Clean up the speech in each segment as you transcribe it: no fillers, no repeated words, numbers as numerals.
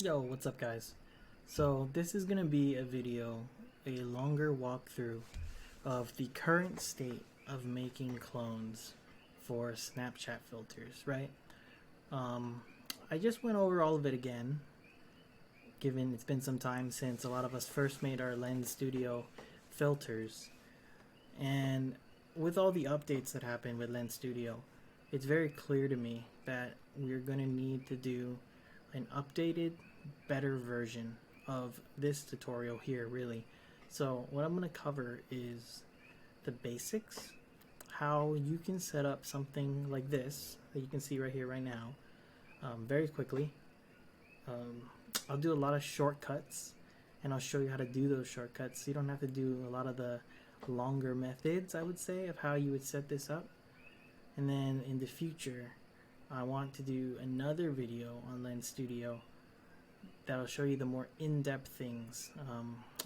Yo, what's up guys? So this is gonna be a video, a longer walkthrough of the current state of making clones for Snapchat filters, right? I just went over all of it again, given it's been some time since a lot of us first made our Lens Studio filters. And with all the updates that happened with Lens Studio, it's very clear to me that we're gonna need to do an updated, better version of this tutorial here, really. So what I'm going to cover is the basics, how you can set up something like this that you can see right here, right now, very quickly. I'll do a lot of shortcuts, and I'll show you how to do those shortcuts. So you don't have to do a lot of the longer methods, I would say, of how you would set this up. And then in the future, I want to do another video on Lens Studio that'll show you the more in-depth things.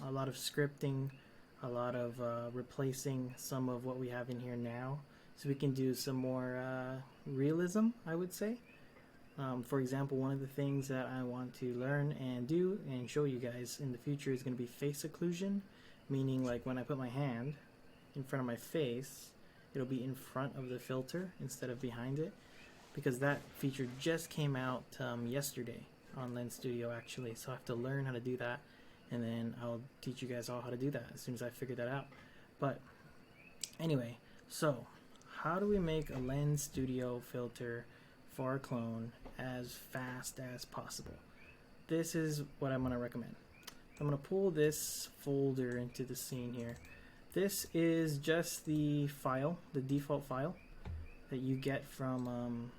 A lot of scripting, a lot of replacing some of what we have in here now, so we can do some more realism, I would say. For example, one of the things that I want to learn and do and show you guys in the future is going to be face occlusion, meaning like when I put my hand in front of my face, it'll be in front of the filter instead of behind it, because that feature just came out yesterday on Lens Studio actually, so I have to learn how to do that, and then I'll teach you guys all how to do that as soon as I figure that out. But anyway, so how do we make a Lens Studio filter for our clone as fast as possible? This is what I'm going to recommend. I'm going to pull this folder into the scene here. This is just the file, the default file that you get from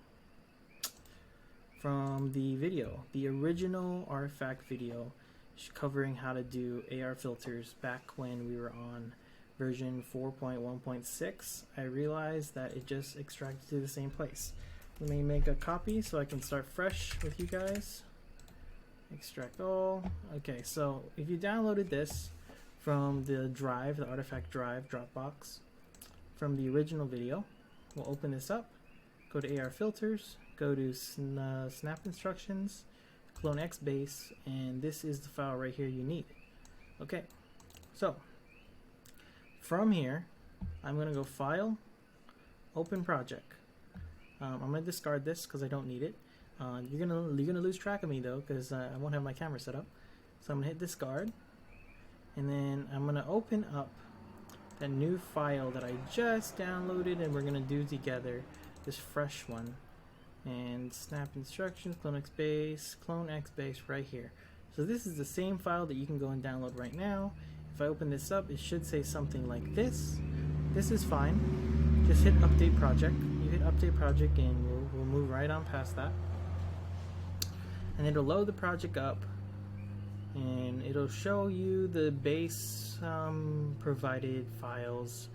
the video, the original artifact video covering how to do AR filters back when we were on version 4.1.6. I realized that it just extracted to the same place. Let me make a copy so I can start fresh with you guys. Extract all. Okay, so if you downloaded this from the drive, the artifact drive, Dropbox, from the original video, we'll open this up, go to AR filters, go to snap instructions, CloneX base, and this is the file right here you need. Okay, so from here, I'm gonna go File, Open Project. I'm gonna discard this because I don't need it. You're gonna lose track of me though, because I won't have my camera set up. So I'm gonna hit discard, and then I'm gonna open up that new file that I just downloaded, and we're gonna do together this fresh one. And snap instructions, CloneX base right here. So this is the same file that you can go and download right now. If I open this up, it should say something like this. This is fine. Just hit update project. You hit update project and we'll move right on past that. And it'll load the project up, and it'll show you the base provided files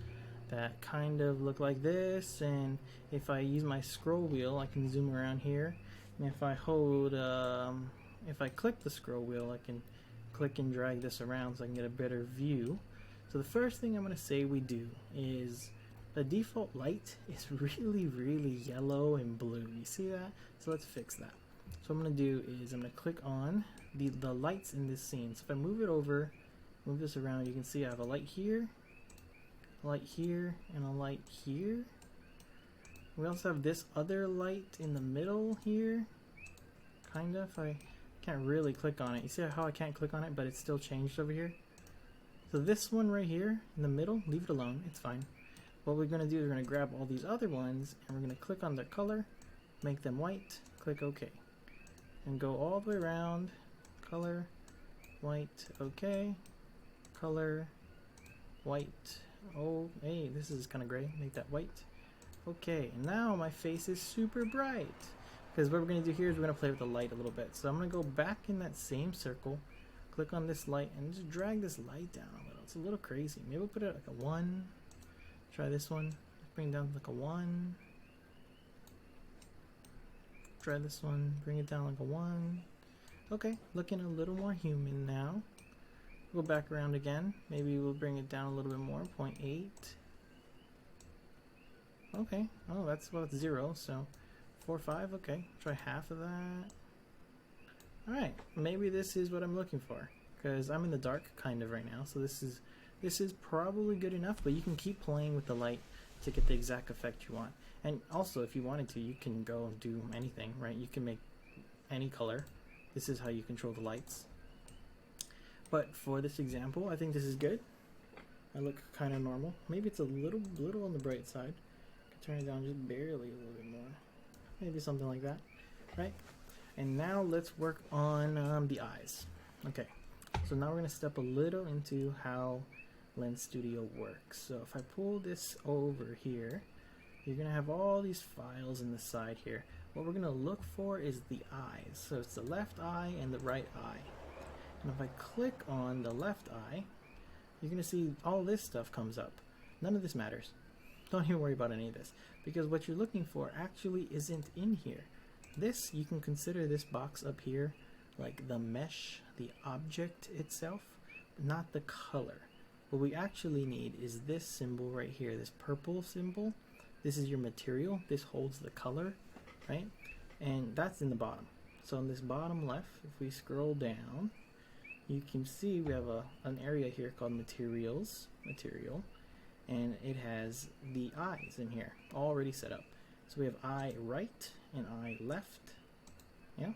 that kind of look like this. And if I use my scroll wheel, I can zoom around here, and if I hold if I click the scroll wheel, I can click and drag this around so I can get a better view. So the first thing I'm going to say we do is the default light is really yellow and blue. You see that? So let's fix that. So what I'm going to do is I'm going to click on the lights in this scene. So if I move it over, move this around, you can see I have a light here, light here, and a light here. We also have this other light in the middle here, kind of. I can't really click on it. You see how I can't click on it, but it's still changed over here? So this one right here in the middle, leave it alone, it's fine. What we're going to do is we're going to grab all these other ones, and we're going to click on their color, make them white, click OK, and go all the way around. Color, white, OK, color, white. Oh, hey, this is kind of gray. Make that white. Okay, now my face is super bright. Because what we're going to do here is we're going to play with the light a little bit. So I'm going to go back in that same circle, click on this light, and just drag this light down a little. It's a little crazy. Maybe we'll put it at like a 1. Try this one. Bring it down to like a 1. Try this one. Bring it down like a 1. Okay, looking a little more human now. Go back around again. Maybe we'll bring it down a little bit more, 0.8. Okay, oh, that's about 0, so 4, 5, okay. Try half of that. Alright, maybe this is what I'm looking for, because I'm in the dark kind of right now, so this is probably good enough, but you can keep playing with the light to get the exact effect you want. And also, if you wanted to, you can go and do anything, right? You can make any color. This is how you control the lights. But for this example, I think this is good. I look kind of normal. Maybe it's a little on the bright side. I can turn it down just barely a little bit more. Maybe something like that, right? And now let's work on the eyes. Okay, so now we're going to step a little into how Lens Studio works. So if I pull this over here, you're going to have all these files in the side here. What we're going to look for is the eyes. So it's the left eye and the right eye. And if I click on the left eye, you're going to see all this stuff comes up. None of this matters. Don't even worry about any of this, because what you're looking for actually isn't in here. This, you can consider this box up here like the mesh, the object itself, but not the color. What we actually need is this symbol right here, this purple symbol. This is your material. This holds the color, right? And that's in the bottom. So in this bottom left, if we scroll down, you can see we have an area here called materials, material, and it has the eyes in here already set up. So we have eye right and eye left. Yeah,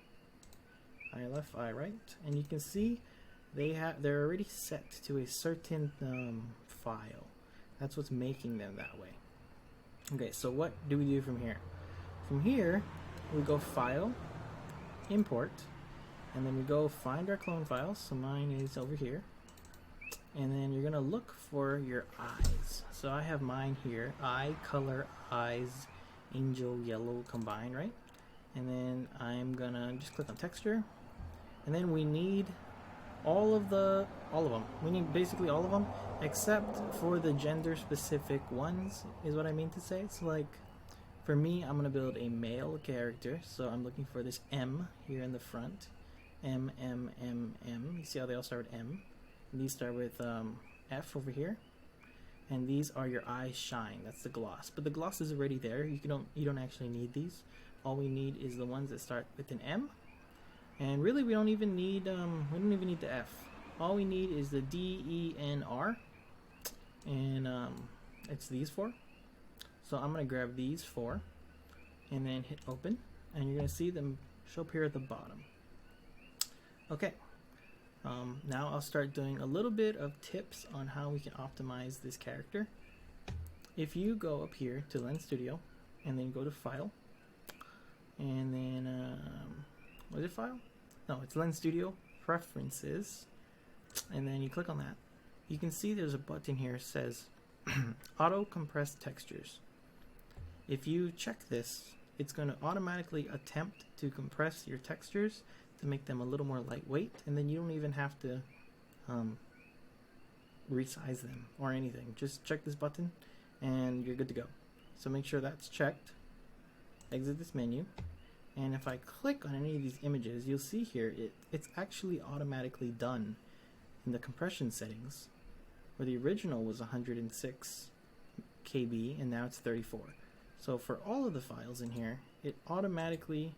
eye left, eye right, and you can see they're already set to a certain file. That's what's making them that way. Okay, so what do we do from here? From here, we go File, Import, and then we go find our clone files. So mine is over here. And then you're gonna look for your eyes. So I have mine here, eye, color, eyes, angel, yellow combined, right? And then I'm gonna just click on texture. And then we need all of them. We need basically all of them, except for the gender specific ones, is what I mean to say. So like, for me, I'm gonna build a male character. So I'm looking for this M here in the front. M, M, M, M. You see how they all start with M? And these start with F over here. And these are your eyes shine. That's the gloss. But the gloss is already there. You don't actually need these. All we need is the ones that start with an M. And really, we don't even need the F. All we need is the D, E, N, R. And it's these four. So I'm gonna grab these four, and then hit open, and you're gonna see them show up here at the bottom. Okay. Now I'll start doing a little bit of tips on how we can optimize this character. If you go up here to Lens Studio and then go to File, and then was it File? No, it's Lens Studio Preferences, and then you click on that. You can see there's a button here that says Auto Compress Textures. If you check this, it's going to automatically attempt to compress your textures to make them a little more lightweight, and then you don't even have to resize them or anything. Just check this button and you're good to go. So make sure that's checked. Exit this menu, and if I click on any of these images, you'll see here it's actually automatically done in the compression settings, where the original was 106 KB and now it's 34. So for all of the files in here, it automatically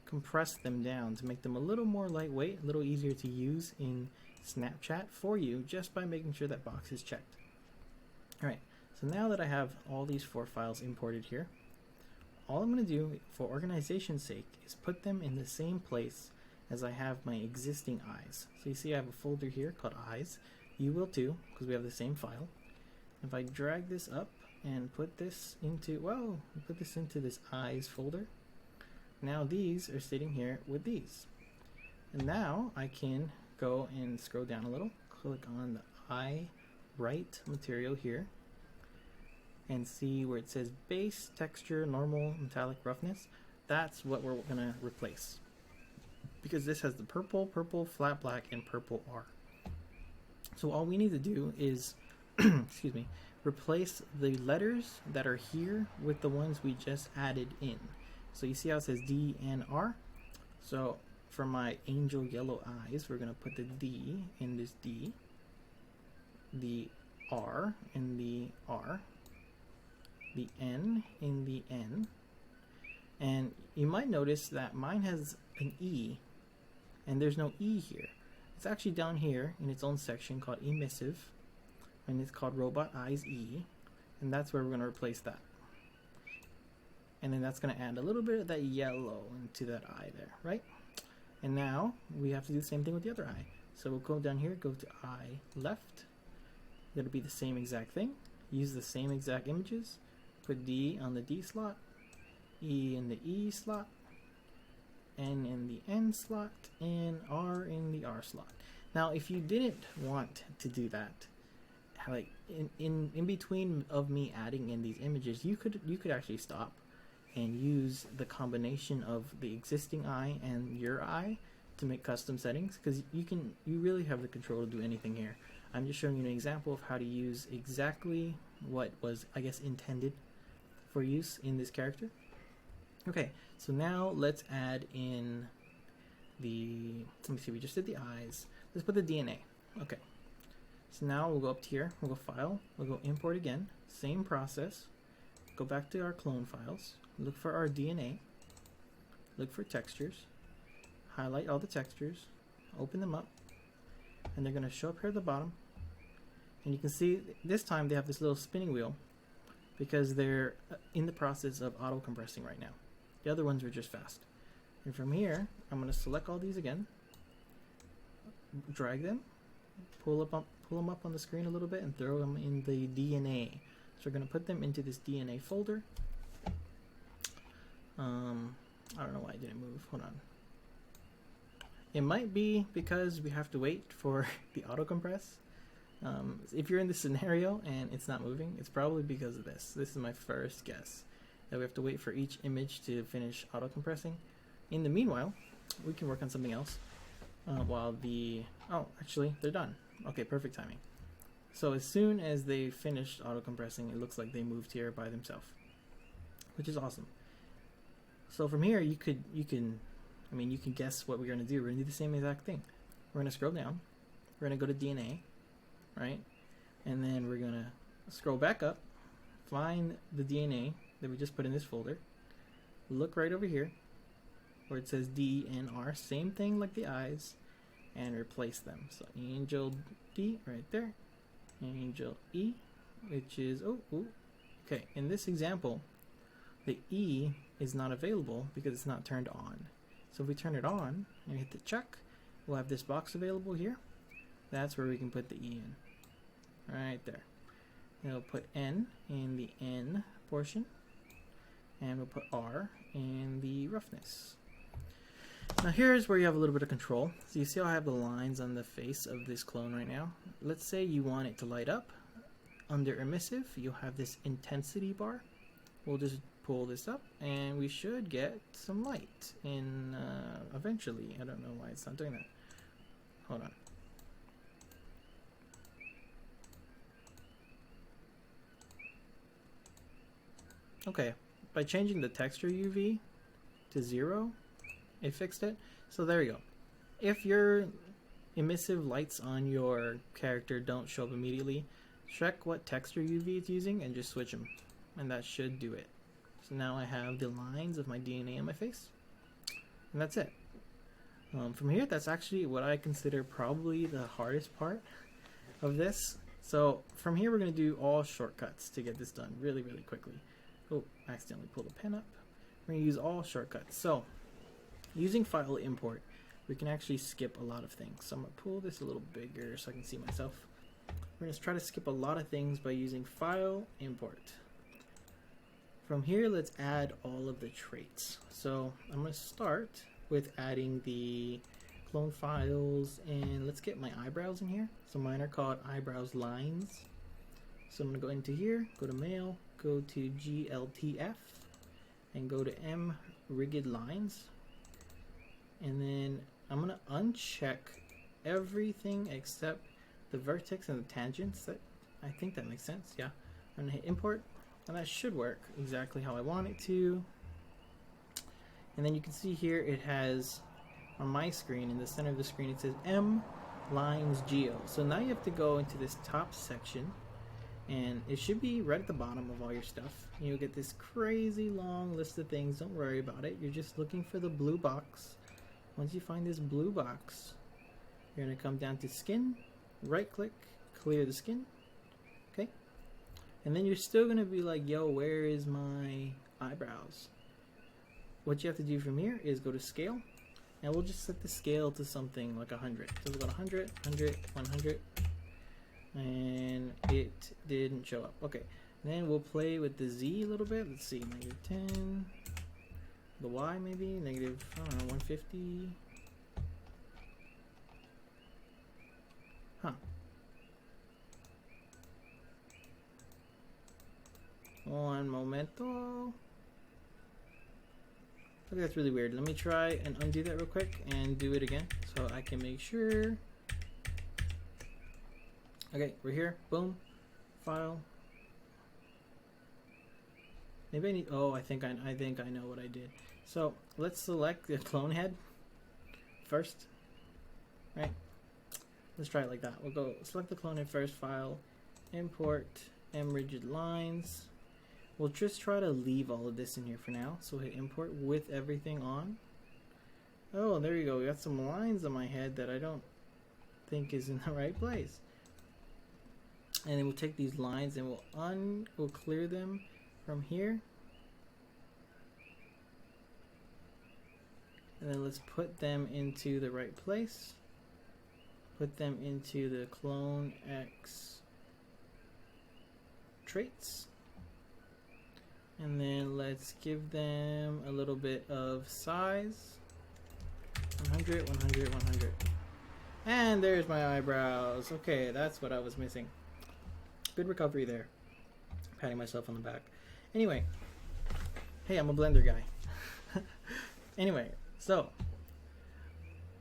compressed them down to make them a little more lightweight, a little easier to use in Snapchat for you, just by making sure that box is checked. Alright, so now that I have all these four files imported here, all I'm going to do for organization's sake is put them in the same place as I have my existing eyes. So you see I have a folder here called eyes. You will too, because we have the same file. If I drag this up and put this into, this eyes folder, now these are sitting here with these. And now I can go and scroll down a little, click on the eye right material here, and see where it says base, texture, normal, metallic, roughness. That's what we're gonna replace, because this has the purple, flat black, and purple R. So all we need to do is excuse me, replace the letters that are here with the ones we just added in. So you see how it says D and R? So for my angel yellow eyes, we're going to put the D in this D, the R in the R, the N in the N, and you might notice that mine has an E and there's no E here. It's actually down here in its own section called emissive, and it's called robot eyes E, and that's where we're going to replace that. And then that's going to add a little bit of that yellow into that eye there, right? And now we have to do the same thing with the other eye. So we'll go down here, go to eye left. It'll be the same exact thing. Use the same exact images. Put D on the D slot, E in the E slot, N in the N slot, and R in the R slot. Now, if you didn't want to do that, like in between of me adding in these images, you could actually stop and use the combination of the existing eye and your eye to make custom settings, because you really have the control to do anything here. I'm just showing you an example of how to use exactly what was, I guess, intended for use in this character. Okay, so now let's add in the, let me see, we just did the eyes. Let's put the DNA. Okay, so now we'll go up here, we'll go File, we'll go Import again, same process. Go back to our clone files, look for our DNA, look for textures, highlight all the textures, open them up, and they're going to show up here at the bottom. And you can see this time they have this little spinning wheel because they're in the process of auto compressing right now. The other ones were just fast. And from here, I'm going to select all these again, drag them, pull them up on the screen a little bit, and throw them in the DNA. So we're going to put them into this DNA folder. I don't know why it didn't move. Hold on. It might be because we have to wait for the auto compress. If you're in this scenario and it's not moving, it's probably because of this. This is my first guess, that we have to wait for each image to finish auto compressing. In the meanwhile, we can work on something else while the, oh, actually they're done. Okay, perfect timing. So as soon as they finished auto compressing, it looks like they moved here by themselves, which is awesome. So from here, you can guess what we're going to do. We're going to do the same exact thing. We're going to scroll down. We're going to go to DNA, right? And then we're going to scroll back up, find the DNA that we just put in this folder. Look right over here where it says D and R, same thing like the eyes, and replace them. So Angel D right there, Angel E, which is, okay, in this example, the E is not available because it's not turned on. So if we turn it on and hit the check, we'll have this box available here. That's where we can put the E in, right there. And we'll put N in the N portion, and we'll put R in the roughness. Now here's where you have a little bit of control. So you see how I have the lines on the face of this clone right now? Let's say you want it to light up. Under emissive, you'll have this intensity bar. We'll just pull this up and we should get some light in eventually. I don't know why it's not doing that. Hold on. Okay, by changing the texture UV to 0, it fixed it. So there you go. If your emissive lights on your character don't show up immediately, check what texture UV it's using and just switch them, and that should do it. So now I have the lines of my DNA on my face, and that's it. From here, that's actually what I consider probably the hardest part of this. So from here, we're going to do all shortcuts to get this done really, really quickly. Oh, I accidentally pulled a pen up. We're going to use all shortcuts. So using file import, we can actually skip a lot of things. So I'm going to pull this a little bigger so I can see myself. We're going to try to skip a lot of things by using file import. From here, let's add all of the traits. So I'm going to start with adding the clone files, and let's get my eyebrows in here. So mine are called eyebrows lines. So I'm going to go into here, go to mail, go to GLTF, and go to M rigid lines. And then I'm going to uncheck everything except the vertex and the tangents. That, I think that makes sense. Yeah. I'm going to hit import, and that should work exactly how I want it to. And then you can see here it has, on my screen, in the center of the screen, it says M lines geo. So now you have to go into this top section, and it should be right at the bottom of all your stuff. You'll get this crazy long list of things. Don't worry about it. You're just looking for the blue box. once you find this blue box, you're going to come down to skin, right click, clear the skin. Okay. And then you're still going to be like, yo, where is my eyebrows? What you have to do from here is go to scale, and we'll just set the scale to something like 100. So we'll go to 100, 100, 100, and it didn't show up. Okay, then we'll play with the Z a little bit. Let's see, -10. The Y maybe, negative, I don't know, 150. Huh. One momento. Okay, that's really weird. Let me try and undo that real quick and do it again so I can make sure. Okay, we're here. Boom. File. Maybe I need. Oh, I think I know what I did. So let's select the clone head first. Right. Let's try it like that. We'll go select the clone head first. File. Import mRigid lines. We'll just try to leave all of this in here for now. So hit import with everything on. Oh, there you go. We got some lines on my head that I don't think is in the right place. And then we'll take these lines and we'll clear them from here. And then let's put them into the right place. Put them into the CloneX traits. And then let's give them a little bit of size. 100, 100, 100. And there's my eyebrows. Okay, that's what I was missing. Good recovery there. Patting myself on the back. Anyway. Hey, I'm a Blender guy. Anyway, so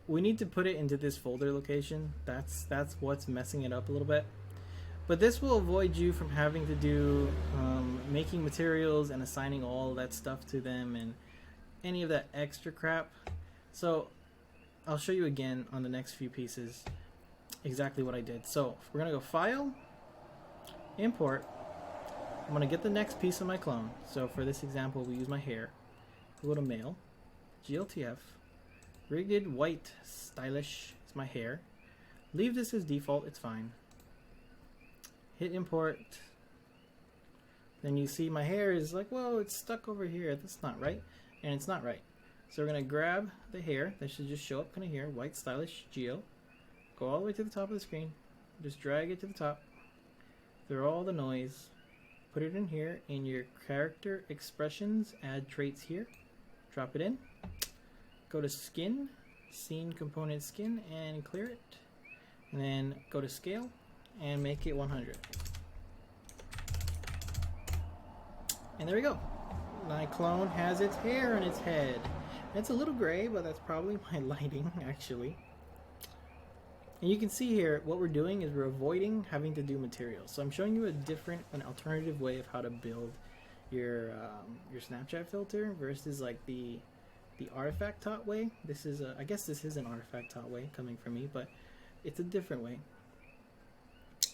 we need to put it into this folder location. That's what's messing it up a little bit. But this will avoid you from having to do making materials and assigning all that stuff to them and any of that extra crap. So I'll show you again on the next few pieces exactly what I did. So we're going to go File, Import. I'm going to get the next piece of my clone. So for this example, we use my hair. We'll go to Male, GLTF, Rigged White Stylish is my hair. Leave this as default, it's fine. Hit import. Then you see my hair is like, whoa, it's stuck over here. That's not right. And it's not right. So we're going to grab the hair. That should just show up kind of here. White Stylish Geo. Go all the way to the top of the screen. Just drag it to the top. Through all the noise. Put it in here in your character expressions. Add traits here. Drop it in. Go to Skin. Scene Component Skin. And clear it. And then go to Scale. And make it 100. And there we go. My clone has its hair on its head. It's a little gray, but that's probably my lighting, actually. And you can see here, what we're doing is we're avoiding having to do materials. So I'm showing you an alternative way of how to build your Snapchat filter versus like the artifact tot way. This is I guess this is an artifact tot way coming from me, but it's a different way.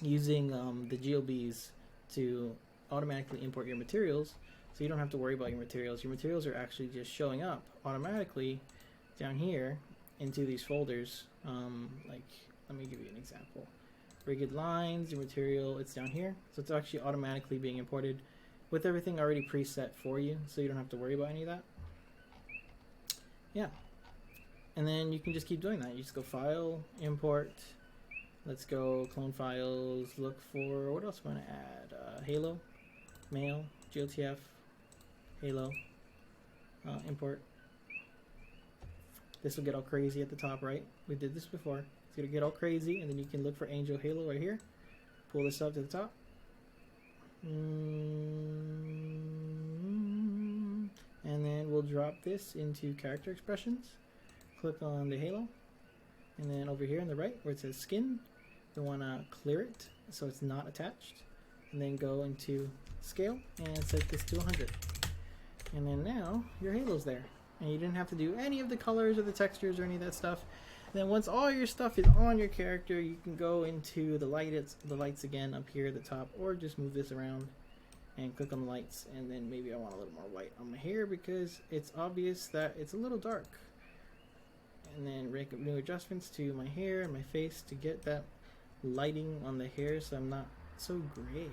Using the GLBs to automatically import your materials, so you don't have to worry about your materials. Your materials are actually just showing up automatically down here into these folders. Like, let me give you an example. Rigged lines, your material, it's down here. So it's actually automatically being imported with everything already preset for you, so you don't have to worry about any of that. Yeah. And then you can just keep doing that. You just go File, Import. Let's go Clone Files, look for, what else am I going to add? Halo, Male, GLTF, Halo, Import. This will get all crazy at the top, right? We did this before. It's going to get all crazy, and then you can look for Angel Halo right here. Pull this up to the top. And then we'll drop this into Character Expressions. Click on the Halo. And then over here on the right, where it says Skin, you want to clear it so it's not attached. And then go into Scale and set this to 100. And then now your halo's there. And you didn't have to do any of the colors or the textures or any of that stuff. And then once all your stuff is on your character, you can go into the lights again up here at the top, or just move this around and click on the lights. And then maybe I want a little more white on my hair because it's obvious that it's a little dark. and then make new adjustments to my hair and my face to get that lighting on the hair so I'm not so gray.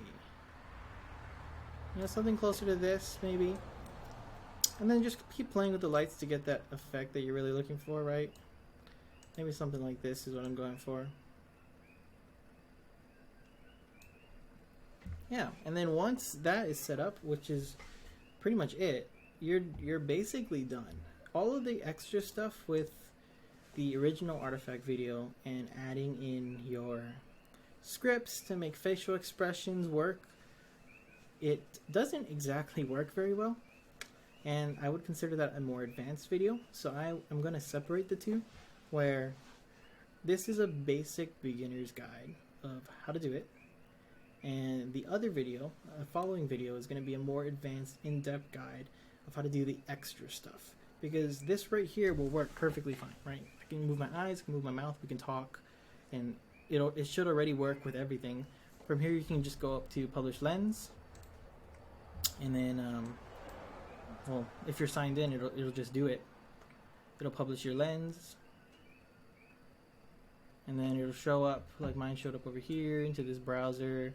You know, something closer to this maybe. And then just keep playing with the lights to get that effect that you're really looking for, right? Maybe something like this is what I'm going for. Yeah, and then once that is set up, which is pretty much it, you're basically done. All of the extra stuff with the original artifact video and adding in your scripts to make facial expressions work, it doesn't exactly work very well, and I would consider that a more advanced video. So I'm going to separate the two, where this is a basic beginner's guide of how to do it, and the other video, a following video, is going to be a more advanced, in-depth guide of how to do the extra stuff, because this right here will work perfectly fine, right? I can move my eyes, I can move my mouth, we can talk, and it should already work with everything. From here you can just go up to publish lens, and then well, if you're signed in, it'll just do it. It'll publish your lens, and then it'll show up like mine showed up over here into this browser,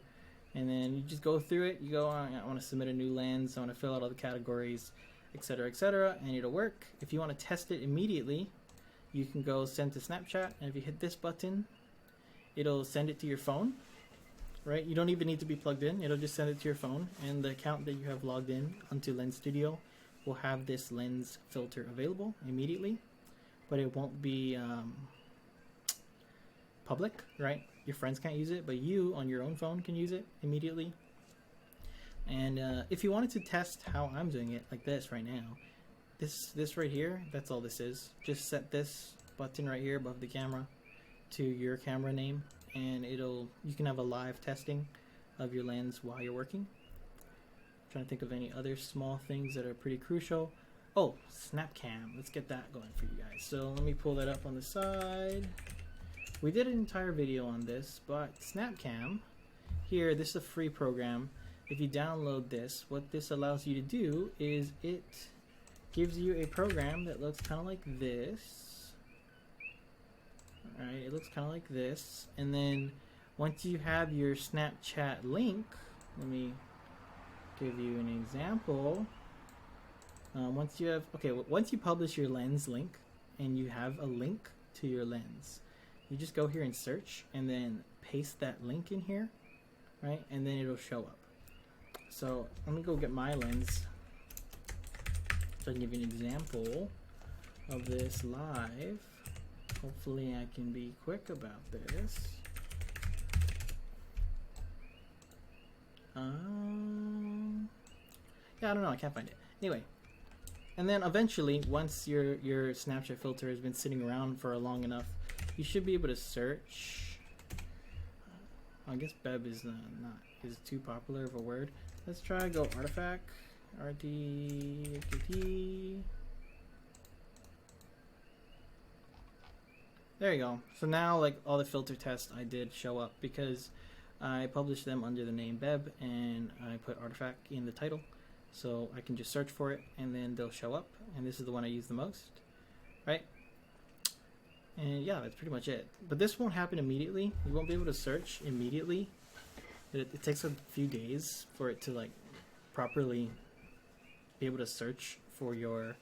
and then you just go through it. You go on, I want to submit a new lens, I want to fill out all the categories, etc., etc., and it'll work. If you want to test it immediately, you can go send to Snapchat, and if you hit this button, it'll send it to your phone, right? You don't even need to be plugged in. It'll just send it to your phone, and the account that you have logged in onto Lens Studio will have this lens filter available immediately, but it won't be public, right? Your friends can't use it, but you on your own phone can use it immediately. And if you wanted to test how I'm doing it, like this right now, this right here, that's all this is. Just set this button right here above the camera to your camera name, and you can have a live testing of your lens while you're working. I'm trying to think of any other small things that are pretty crucial. Oh, SnapCam. Let's get that going for you guys. So let me pull that up on the side. We did an entire video on this, but SnapCam, here, this is a free program. If you download this, what this allows you to do is it gives you a program that looks kind of like this. Alright, it looks kind of like this. And then once you have your Snapchat link, let me give you an example. Once you publish your lens link and you have a link to your lens, you just go here and search and then paste that link in here, right? And then it'll show up. So let me go get my lens so I can give you an example of this live. Hopefully I can be quick about this. Yeah, I don't know, I can't find it. Anyway, and then eventually, once your Snapchat filter has been sitting around for long enough, you should be able to search. I guess Beb is is too popular of a word. Let's try go artifact, RTFKT. There you go. So now, like, all the filter tests I did show up because I published them under the name Beb, and I put artifact in the title, so I can just search for it and then they'll show up, and this is the one I use the most, right? And yeah, that's pretty much it. But this won't happen immediately. You won't be able to search immediately. It takes a few days for it to like properly be able to search for your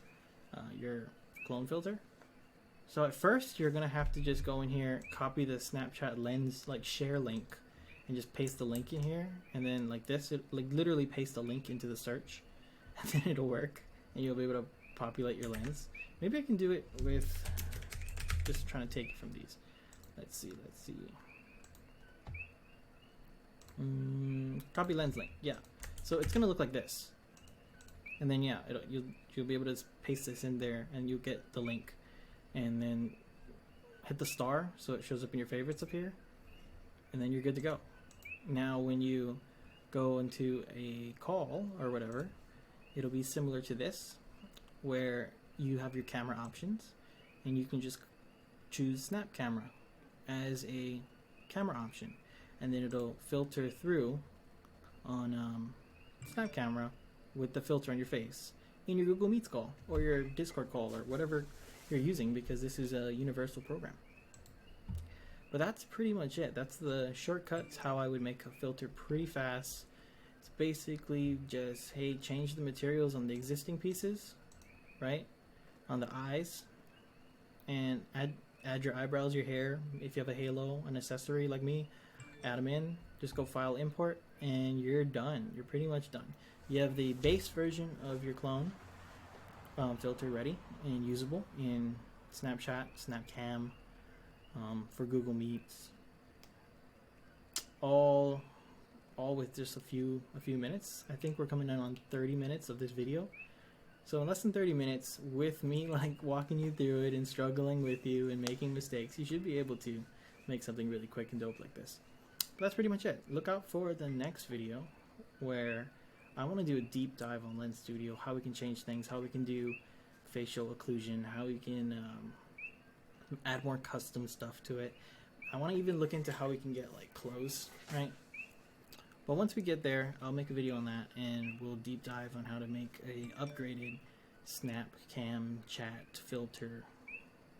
clone filter. So at first you're gonna have to just go in here, copy the Snapchat lens like share link, and just paste the link in here, and then like this, it like literally paste a link into the search, and then it'll work, and you'll be able to populate your lens. Maybe I can do it with just trying to take it from these. Let's see. Copy lens link. Yeah. So it's gonna look like this, and then yeah, you'll be able to paste this in there, and you'll get the link, and then hit the star so it shows up in your favorites up here, and then you're good to go. Now when you go into a call or whatever, it'll be similar to this, where you have your camera options, and you can just choose Snap Camera as a camera option, and then it'll filter through on Snap Camera with the filter on your face in your Google Meets call or your Discord call or whatever you're using, because this is a universal program. But that's pretty much it. That's the shortcuts, how I would make a filter pretty fast. It's basically just, hey, change the materials on the existing pieces, right? On the eyes, and add your eyebrows, your hair. If you have a halo, an accessory like me, add them in. Just go file import, and you're done. You're pretty much done. You have the base version of your clone filter ready and usable in Snapchat, Snapcam, for Google Meets, all with just a few minutes. I think we're coming in on 30 minutes of this video. So in less than 30 minutes, with me like walking you through it and struggling with you and making mistakes, you should be able to make something really quick and dope like this. But that's pretty much it. Look out for the next video, where I want to do a deep dive on Lens Studio, how we can change things, how we can do facial occlusion, how we can add more custom stuff to it. I want to even look into how we can get like clothes, right? But once we get there, I'll make a video on that, and we'll deep dive on how to make a upgraded snap cam chat filter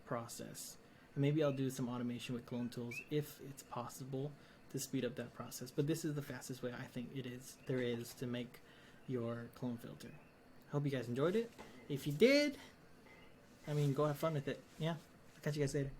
process. And maybe I'll do some automation with clone tools if it's possible to speed up that process. But this is the fastest way I think there is to make your clone filter. Hope you guys enjoyed it. If you did, I mean, go have fun with it. Yeah, I'll catch you guys later.